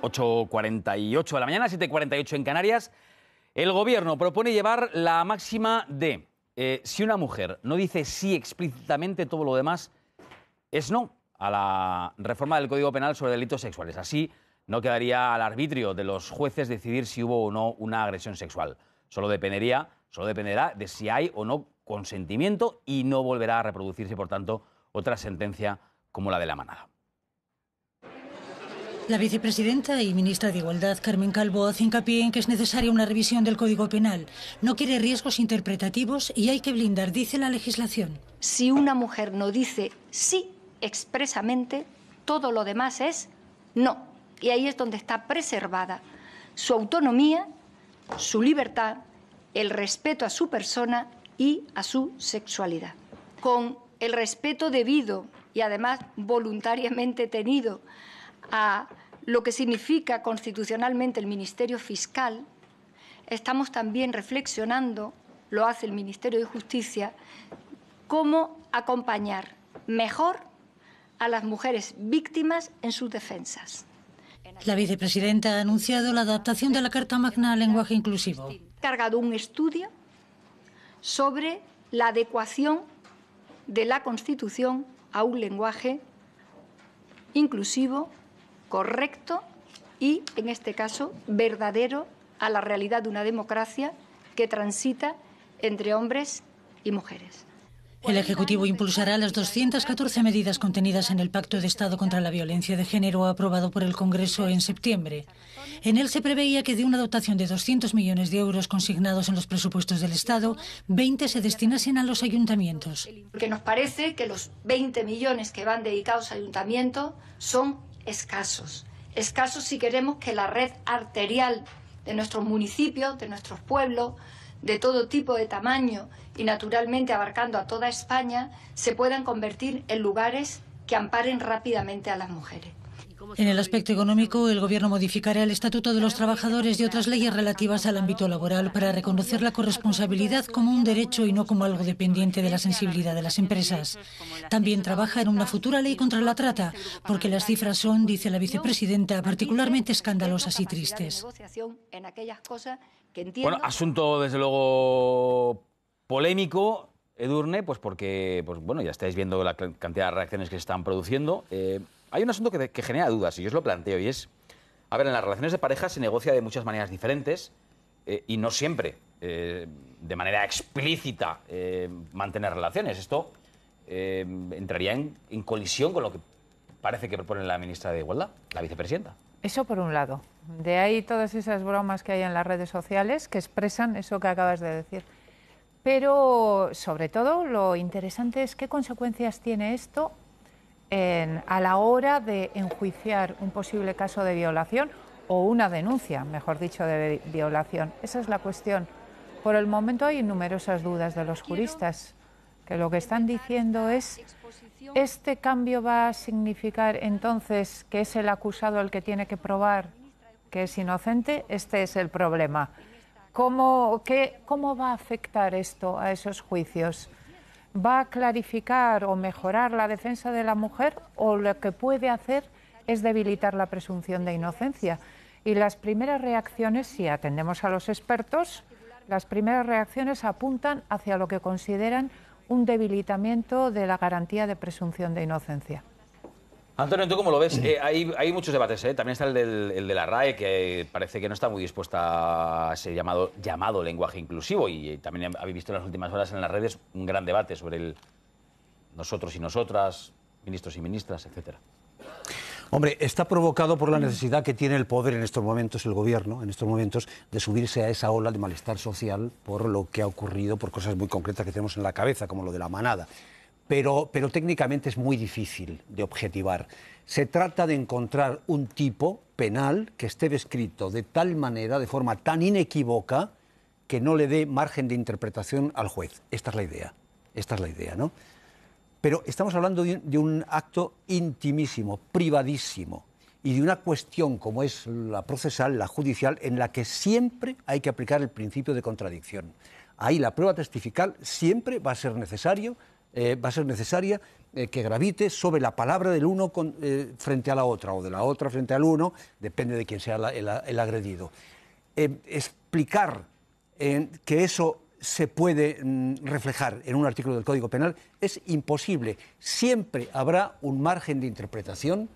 8:48 de la mañana, 7:48 en Canarias. El Gobierno propone llevar la máxima de si una mujer no dice sí explícitamente, todo lo demás es no a la reforma del Código Penal sobre delitos sexuales. Así no quedaría al arbitrio de los jueces decidir si hubo o no una agresión sexual. Solo dependerá de si hay o no consentimiento y no volverá a reproducirse, por tanto, otra sentencia como la de La Manada. La vicepresidenta y ministra de Igualdad, Carmen Calvo, hace hincapié en que es necesaria una revisión del Código Penal. No quiere riesgos interpretativos y hay que blindar, dice la legislación. Si una mujer no dice sí expresamente, todo lo demás es no. Y ahí es donde está preservada su autonomía, su libertad, el respeto a su persona y a su sexualidad. Con el respeto debido y además voluntariamente tenido a lo que significa constitucionalmente el Ministerio Fiscal, estamos también reflexionando, lo hace el Ministerio de Justicia, cómo acompañar mejor a las mujeres víctimas en sus defensas. La vicepresidenta ha anunciado la adaptación de la Carta Magna al lenguaje inclusivo. He cargado un estudio sobre la adecuación de la Constitución a un lenguaje inclusivo, correcto y, en este caso, verdadero a la realidad de una democracia que transita entre hombres y mujeres. El Ejecutivo impulsará las 214 medidas contenidas en el Pacto de Estado contra la Violencia de Género aprobado por el Congreso en septiembre. En él se preveía que de una dotación de 200 millones de euros consignados en los presupuestos del Estado, 20 se destinasen a los ayuntamientos. Porque nos parece que los 20 millones que van dedicados a ayuntamientos son escasos. Escasos si queremos que la red arterial de nuestros municipios, de nuestros pueblos, de todo tipo de tamaño y naturalmente abarcando a toda España, se puedan convertir en lugares que amparen rápidamente a las mujeres. En el aspecto económico, el Gobierno modificará el Estatuto de los Trabajadores y otras leyes relativas al ámbito laboral para reconocer la corresponsabilidad como un derecho y no como algo dependiente de la sensibilidad de las empresas. También trabaja en una futura ley contra la trata, porque las cifras son, dice la vicepresidenta, particularmente escandalosas y tristes. Bueno, asunto desde luego polémico, Edurne, pues porque ya estáis viendo la cantidad de reacciones que se están produciendo. Hay un asunto que genera dudas, y yo os lo planteo, y es, a ver, en las relaciones de pareja se negocia de muchas maneras diferentes y no siempre de manera explícita mantener relaciones. Esto entraría en colisión con lo que parece que propone la ministra de Igualdad, la vicepresidenta. Eso por un lado. De ahí todas esas bromas que hay en las redes sociales que expresan eso que acabas de decir. Pero, sobre todo, lo interesante es qué consecuencias tiene esto a la hora de enjuiciar un posible caso de violación o una denuncia, mejor dicho, de violación. Esa es la cuestión. Por el momento hay numerosas dudas de los juristas, que lo que están diciendo es: ¿este cambio va a significar entonces que es el acusado el que tiene que probar que es inocente? Este es el problema. ¿Cómo va a afectar esto a esos juicios? ¿Va a clarificar o mejorar la defensa de la mujer, o lo que puede hacer es debilitar la presunción de inocencia? Y las primeras reacciones, si atendemos a los expertos, las primeras reacciones apuntan hacia lo que consideran un debilitamiento de la garantía de presunción de inocencia. Antonio, ¿tú cómo lo ves? Hay muchos debates, También está el de la RAE, que parece que no está muy dispuesta a ese llamado lenguaje inclusivo, y también habéis visto en las últimas horas en las redes un gran debate sobre el nosotros y nosotras, ministros y ministras, etcétera. Hombre, está provocado por la necesidad que tiene el poder en estos momentos, el gobierno, en estos momentos, de subirse a esa ola de malestar social por lo que ha ocurrido, por cosas muy concretas que tenemos en la cabeza, como lo de La Manada. Pero técnicamente es muy difícil de objetivar. Se trata de encontrar un tipo penal que esté descrito de tal manera, de forma tan inequívoca, que no le dé margen de interpretación al juez. Esta es la idea, ¿no? Pero estamos hablando de un acto intimísimo, privadísimo, y de una cuestión como es la procesal, la judicial, en la que siempre hay que aplicar el principio de contradicción. Ahí la prueba testifical siempre va a ser necesario va a ser necesaria que gravite sobre la palabra del uno frente a la otra, o de la otra frente al uno, depende de quién sea el agredido. Explicar que eso se puede reflejar en un artículo del Código Penal es imposible. Siempre habrá un margen de interpretación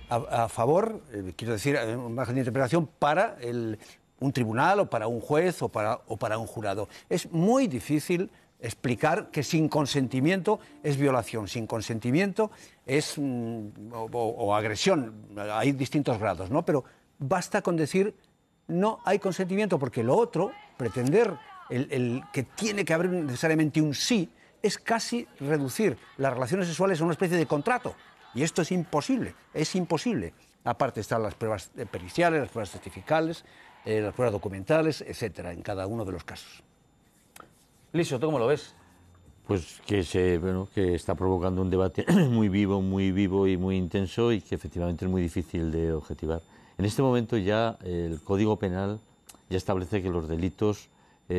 a favor, quiero decir, un margen de interpretación para un tribunal o para un juez o para un jurado. Es muy difícil explicar que sin consentimiento es violación, sin consentimiento es o agresión, hay distintos grados, ¿no? Pero basta con decir no hay consentimiento, porque lo otro, pretender que tiene que haber necesariamente un sí, es casi reducir las relaciones sexuales a una especie de contrato. Y esto es imposible, es imposible. Aparte están las pruebas periciales, las pruebas testificales, las pruebas documentales, etcétera, en cada uno de los casos. Liso, ¿tú cómo lo ves? Pues que está provocando un debate muy vivo y muy intenso, y que efectivamente es muy difícil de objetivar. En este momento ya el Código Penal ya establece que los delitos, por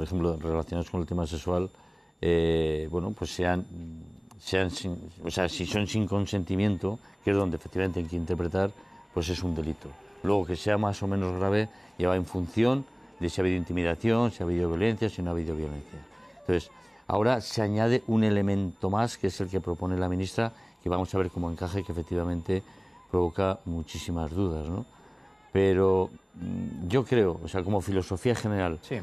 ejemplo, relacionados con el tema sexual, pues si son sin consentimiento, que es donde efectivamente hay que interpretar, pues es un delito. Luego, que sea más o menos grave, ya va en función de si ha habido intimidación, si ha habido violencia, si no ha habido violencia. Entonces, ahora se añade un elemento más, que es el que propone la ministra, que vamos a ver cómo encaja y que efectivamente provoca muchísimas dudas, ¿no? Pero yo creo, como filosofía general, sí,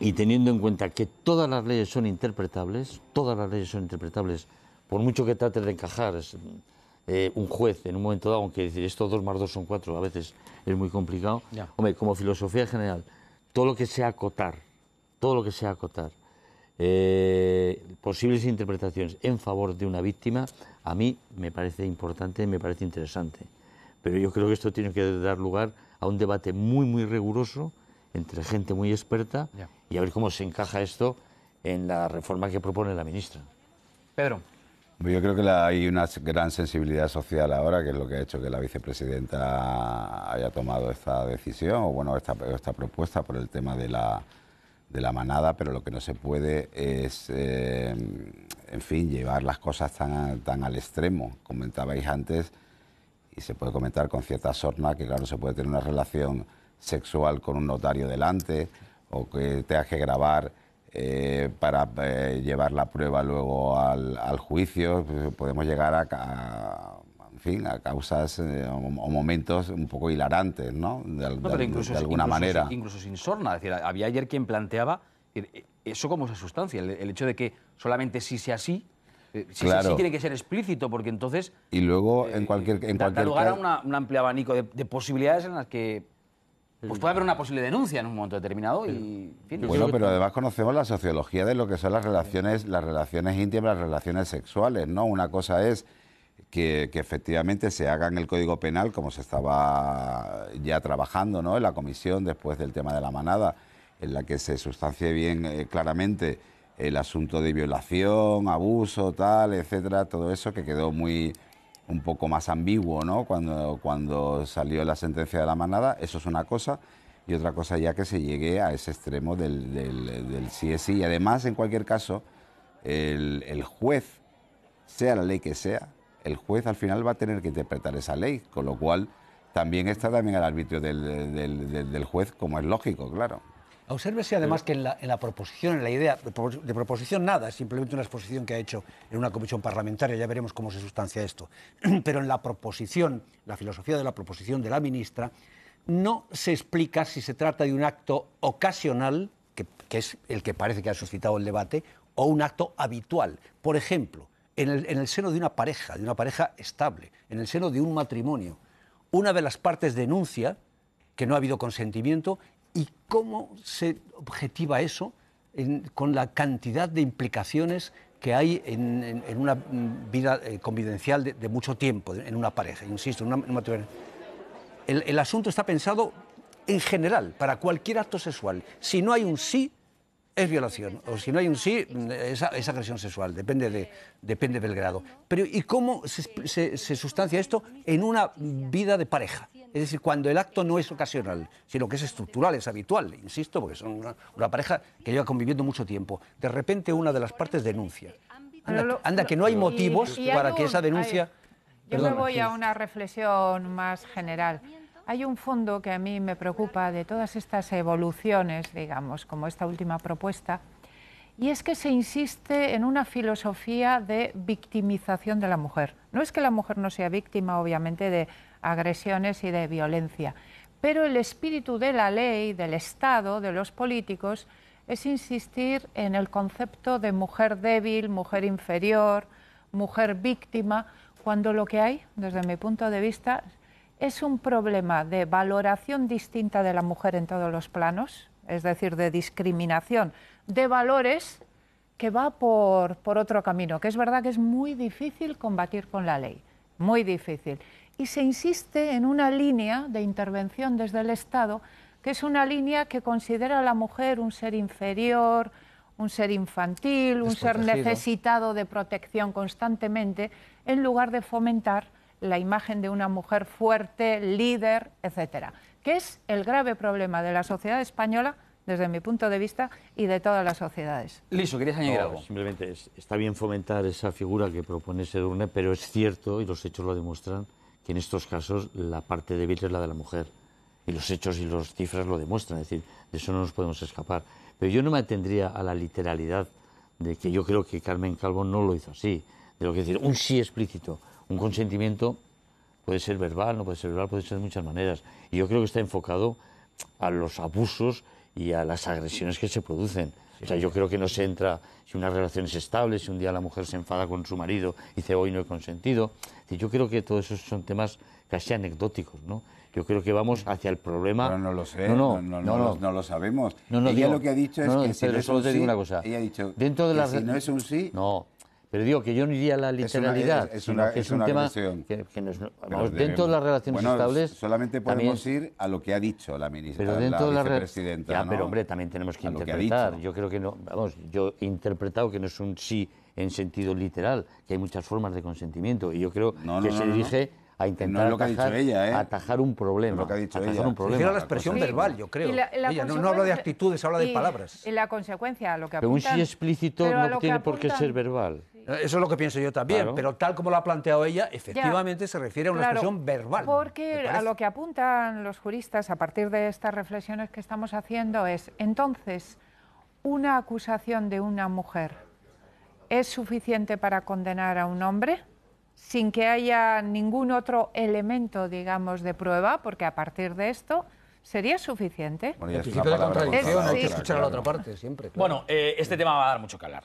y teniendo en cuenta que todas las leyes son interpretables, por mucho que trates de encajar, un juez en un momento dado, aunque decir esto 2 más 2 son 4, a veces es muy complicado. Ya. Hombre, como filosofía general, todo lo que sea acotar, posibles interpretaciones en favor de una víctima, a mí me parece importante, me parece interesante. Pero yo creo que esto tiene que dar lugar a un debate muy, muy riguroso entre gente muy experta, ya, y a ver cómo se encaja esto en la reforma que propone la ministra. Pedro. Yo creo que hay una gran sensibilidad social ahora, que es lo que ha hecho que la vicepresidenta haya tomado esta decisión, o bueno, esta propuesta por el tema de la manada, pero lo que no se puede es, en fin, llevar las cosas tan al extremo. Comentabais antes, y se puede comentar con cierta sorna, que claro, se puede tener una relación sexual con un notario delante, o que tengas que grabar para llevar la prueba luego al juicio. Podemos llegar a causas o momentos un poco hilarantes, ¿no? De alguna manera. Incluso sin sorna. Es decir, había ayer quien planteaba eso como esa sustancia, el hecho de que solamente si sea así, claro, sí tiene que ser explícito, porque entonces y luego da lugar a un amplio abanico de posibilidades en las que pues puede haber una posible denuncia en un momento determinado. Y, en fin, bueno, pero además conocemos la sociología de lo que son las relaciones íntimas, las relaciones sexuales, ¿no? Una cosa es que efectivamente se haga en el Código Penal, como se estaba ya trabajando, ¿no?, en la comisión después del tema de la manada, en la que se sustancie bien claramente el asunto de violación, abuso, tal, etcétera, todo eso que quedó un poco más ambiguo, ¿no?, cuando salió la sentencia de la manada. Eso es una cosa, y otra cosa ya que se llegue a ese extremo del sí es sí. Y además, en cualquier caso, el juez, sea la ley que sea, el juez al final va a tener que interpretar esa ley, con lo cual también está al arbitrio del juez, como es lógico, claro. Obsérvese además que en la proposición, en la idea de proposición, nada, es simplemente una exposición que ha hecho en una comisión parlamentaria, ya veremos cómo se sustancia esto. Pero en la proposición, la filosofía de la proposición de la ministra, no se explica si se trata de un acto ocasional, que es el que parece que ha suscitado el debate, o un acto habitual. Por ejemplo, en el seno de una pareja estable, en el seno de un matrimonio, una de las partes denuncia que no ha habido consentimiento. ¿Y cómo se objetiva eso con la cantidad de implicaciones que hay en una vida convivencial de mucho tiempo, en una pareja? Insisto, en un matrimonio. El asunto está pensado en general, para cualquier acto sexual. Si no hay un sí, es violación, o si no hay un sí, es agresión sexual, depende del grado. Pero ¿y cómo se sustancia esto en una vida de pareja? Es decir, cuando el acto no es ocasional, sino que es estructural, es habitual, insisto, porque son una pareja que lleva conviviendo mucho tiempo. De repente una de las partes denuncia. Anda, que no hay motivos para que esa denuncia... Yo me voy a una reflexión más general. Hay un fondo que a mí me preocupa de todas estas evoluciones, digamos, como esta última propuesta, y es que se insiste en una filosofía de victimización de la mujer. No es que la mujer no sea víctima, obviamente, de agresiones y de violencia, pero el espíritu de la ley, del Estado, de los políticos, es insistir en el concepto de mujer débil, mujer inferior, mujer víctima, cuando lo que hay, desde mi punto de vista, es un problema de valoración distinta de la mujer en todos los planos, es decir, de discriminación de valores que va por otro camino, que es verdad que es muy difícil combatir con la ley, muy difícil. Y se insiste en una línea de intervención desde el Estado, que es una línea que considera a la mujer un ser inferior, un ser infantil, un ser necesitado de protección constantemente, en lugar de fomentar la imagen de una mujer fuerte, líder, etcétera, que es el grave problema de la sociedad española, desde mi punto de vista, y de todas las sociedades. Liso, ¿querías añadir algo? Simplemente está bien fomentar esa figura que propone Edurne, pero es cierto, y los hechos lo demuestran, que en estos casos la parte débil es la de la mujer. Y los hechos y las cifras lo demuestran, es decir, de eso no nos podemos escapar. Pero yo no me atendría a la literalidad de que yo creo que Carmen Calvo no lo hizo así. De lo que decir, un sí explícito, un consentimiento puede ser verbal, no puede ser verbal, puede ser de muchas maneras. Y yo creo que está enfocado a los abusos y a las agresiones que se producen. O sea, yo creo que no se entra si una relación es estable, si un día la mujer se enfada con su marido y dice hoy no he consentido. Yo creo que todos esos son temas casi anecdóticos, ¿no? Yo creo que vamos hacia el problema... Pero no lo sé, no lo sabemos. Ella digo, lo que ha dicho es que si Pedro, no es solo un te digo sí, una cosa. ella ha dicho dentro de que la... si no es un sí... No, pero digo que yo no iría a la literalidad, es sino que es un tema que no es... Vamos, dentro de las relaciones estables... solamente podemos también, ir a lo que ha dicho la ministra, pero dentro la de vicepresidenta. Ya, ¿no? pero hombre, también tenemos que A lo que ha interpretar. dicho. Yo creo que no... Vamos, yo he interpretado que no es un sí en sentido literal, que hay muchas formas de consentimiento, y yo creo que se dirige... a intentar no es lo que ha dicho ella, atajar un problema. No es lo que ha dicho ella. Un problema. Prefiero la expresión verbal, yo creo. Ella no habla de actitudes, habla de palabras. Y la consecuencia, lo que Pero un apuntan, sí explícito no tiene por qué ser verbal. Eso es lo que pienso yo también, Claro. pero tal como lo ha planteado ella, efectivamente se refiere a una Claro, expresión verbal. Porque a lo que apuntan los juristas a partir de estas reflexiones que estamos haciendo es, entonces, ¿una acusación de una mujer es suficiente para condenar a un hombre sin que haya ningún otro elemento, digamos, de prueba? Porque a partir de esto sería suficiente. Bueno, ya El es una principio de palabra contradicción, hay que sí. escuchar a la otra parte, siempre. Claro. Bueno, este tema va a dar mucho que hablar.